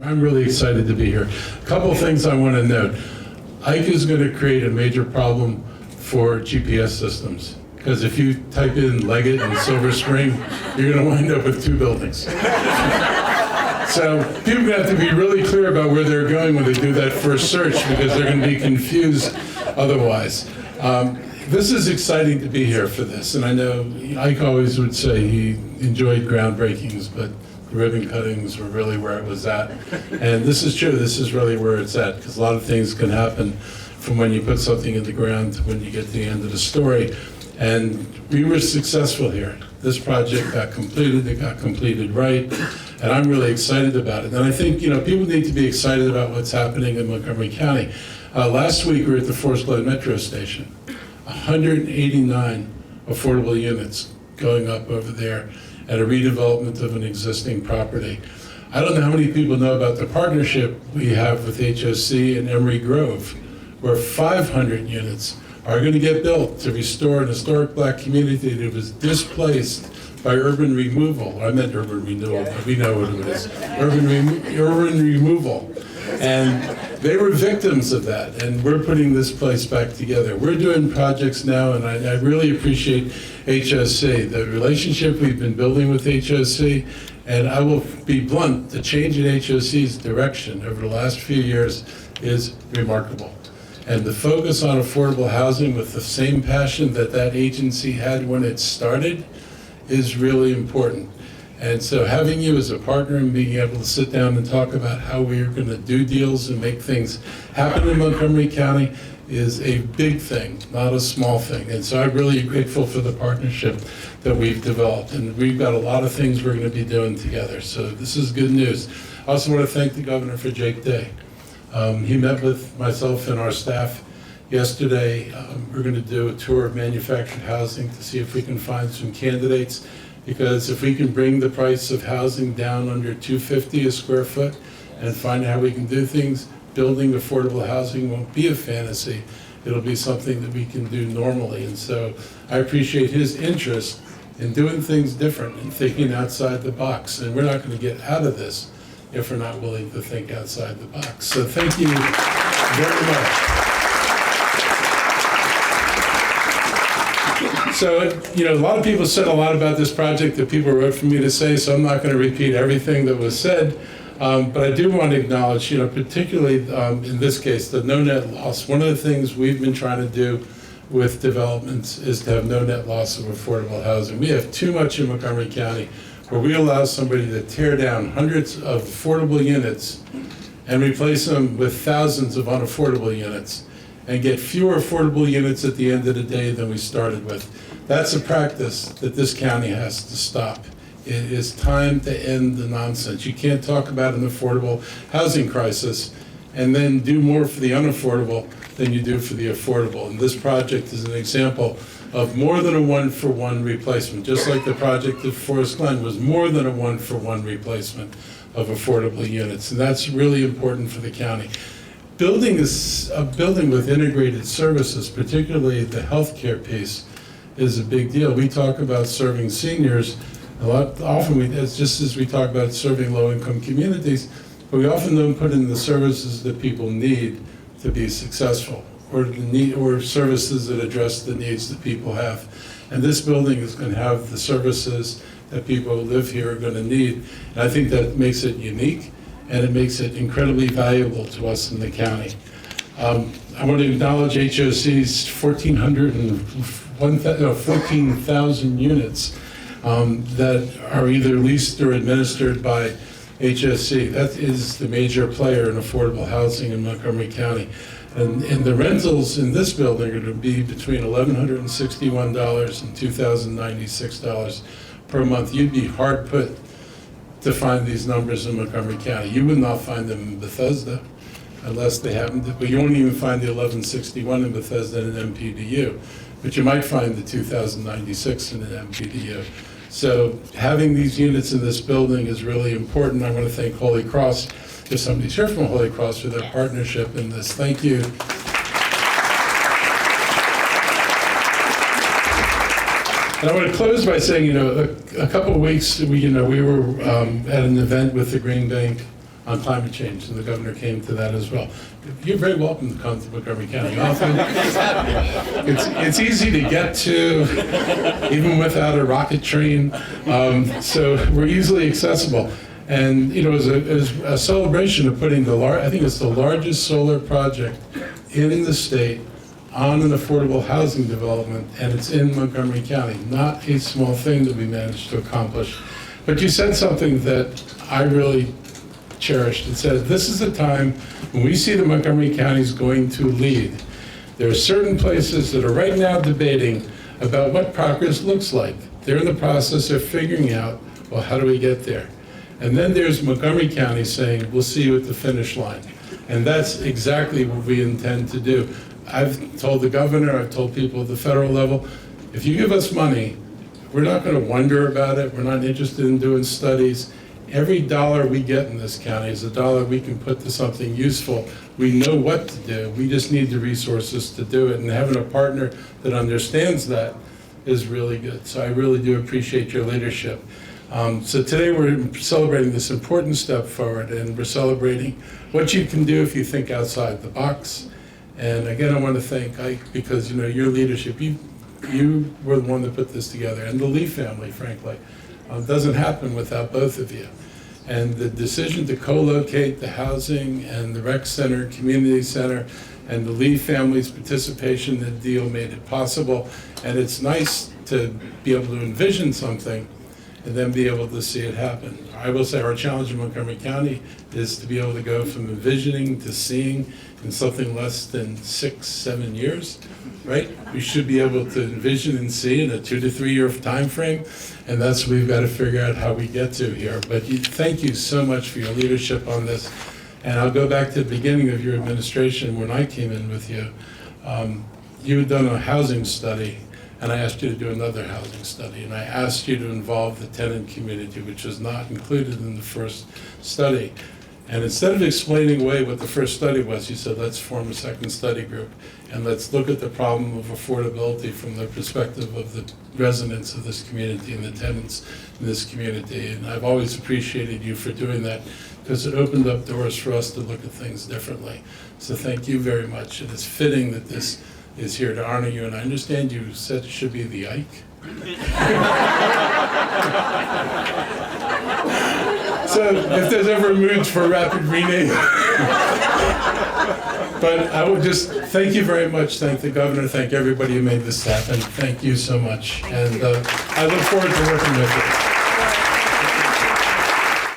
I'm really excited to be here. A couple of things I want to note. Ike is going to create a major problem for GPS systems, because if you type in Leggett and Silver Spring, you're going to wind up with 2 buildings. So people have to be really clear about where they're going when they do that first search, because they're going to be confused otherwise. This is exciting to be here for this, and I know Ike always would say he enjoyed groundbreakings, but the ribbon cuttings were really where it was at. And this is true, this is really where it's at, because a lot of things can happen from when you put something in the ground to when you get to the end of the story. And we were successful here. This project got completed, it got completed right, and I'm really excited about it. And I think, people need to be excited about what's happening in Montgomery County. Last week we were at the Forest Glen Metro Station. 189 affordable units going up over there at a redevelopment of an existing property. I don't know how many people know about the partnership we have with HOC and Emery Grove, where 500 units are going to get built to restore an historic Black community that was displaced by urban removal. I meant urban renewal, but we know what it is. Urban removal. And they were victims of that, and we're putting this place back together. We're doing projects now, and I really appreciate HOC, the relationship we've been building with HOC, and I will be blunt, the change in HOC's direction over the last few years is remarkable. And the focus on affordable housing with the same passion that that agency had when it started is really important. And so having you as a partner and being able to sit down and talk about how we are going to do deals and make things happen in Montgomery County is a big thing, not a small thing. And so I'm really grateful for the partnership that we've developed. And we've got a lot of things we're going to be doing together. So this is good news. I also want to thank the governor for Jake Day. He met with myself and our staff yesterday. We're going to do a tour of manufactured housing to see if we can find some candidates. Because if we can bring the price of housing down under $250 a square foot and find how we can do things, building affordable housing won't be a fantasy. It'll be something that we can do normally. And so I appreciate his interest in doing things different and thinking outside the box. And we're not going to get out of this if we're not willing to think outside the box. So thank you very much. So, a lot of people said a lot about this project that people wrote for me to say, so I'm not going to repeat everything that was said. But I do want to acknowledge, particularly in this case, the no net loss. One of the things we've been trying to do with developments is to have no net loss of affordable housing. We have too much in Montgomery County where we allow somebody to tear down hundreds of affordable units and replace them with thousands of unaffordable units and get fewer affordable units at the end of the day than we started with. That's a practice that this county has to stop. It is time to end the nonsense. You can't talk about an affordable housing crisis and then do more for the unaffordable than you do for the affordable. And this project is an example of more than a one-for-one replacement, just like the project at Forest Glen was more than a one-for-one replacement of affordable units. And that's really important for the county. Building a building with integrated services, particularly the healthcare piece, is a big deal. We talk about serving seniors it's just as we talk about serving low-income communities, but we often don't put in the services that people need to be successful, or services that address the needs that people have. And this building is going to have the services that people who live here are going to need. And I think that makes it unique, and it makes it incredibly valuable to us in the county. I want to acknowledge HOC's 14,000 units that are either leased or administered by HOC. That is the major player in affordable housing in Montgomery County. And the rentals in this building are going to be between $1,161 and $2,096 per month. You'd be hard put to find these numbers in Montgomery County. You would not find them in Bethesda unless they happen to, but you won't even find the 1161 in Bethesda in an MPDU, but you might find the 2096 in an MPDU. So having these units in this building is really important. I want to thank Holy Cross, if somebody's here from Holy Cross, for their partnership in this. Thank you. And I want to close by saying, a couple of weeks, we were at an event with the Green Bank on climate change, and the governor came to that as well. You're very welcome to come to Montgomery County. Often, it's easy to get to, even without a rocket train, so we're easily accessible. And it was a celebration of putting I think it's the largest solar project in the state on an affordable housing development, and it's in Montgomery County. Not a small thing that we managed to accomplish. But you said something that I really cherished. It said, this is a time when we see the Montgomery County is going to lead. There are certain places that are right now debating about what progress looks like. They're in the process of figuring out, well, how do we get there? And then there's Montgomery County saying, we'll see you at the finish line. And that's exactly what we intend to do. I've told the governor, I've told people at the federal level, if you give us money, we're not going to wonder about it. We're not interested in doing studies. Every dollar we get in this county is a dollar we can put to something useful. We know what to do. We just need the resources to do it. And having a partner that understands that is really good. So I really do appreciate your leadership. So today we're celebrating this important step forward, and we're celebrating what you can do if you think outside the box. And again, I want to thank Ike, because your leadership, you were the one that put this together, and the Lee family, frankly. Doesn't happen without both of you. And the decision to co-locate the housing and the rec center, community center, and the Lee family's participation in the deal made it possible. And it's nice to be able to envision something and then be able to see it happen. I will say our challenge in Montgomery County is to be able to go from envisioning to seeing in something less than 6-7 years, right? We should be able to envision and see in a 2 to 3 year time frame, and that's what we've got to figure out how we get to here. But thank you so much for your leadership on this. And I'll go back to the beginning of your administration when I came in with you. You had done a housing study, and I asked you to do another housing study, and I asked you to involve the tenant community, which was not included in the first study. And instead of explaining away what the first study was, you said, let's form a second study group, and let's look at the problem of affordability from the perspective of the residents of this community and the tenants in this community. And I've always appreciated you for doing that, because it opened up doors for us to look at things differently. So thank you very much. And it's fitting that this is here to honor you, and I understand you said it should be the Ike. So if there's ever a mood for a rapid rename. But I would just thank you very much, thank the governor, thank everybody who made this happen. Thank you so much. And I look forward to working with you.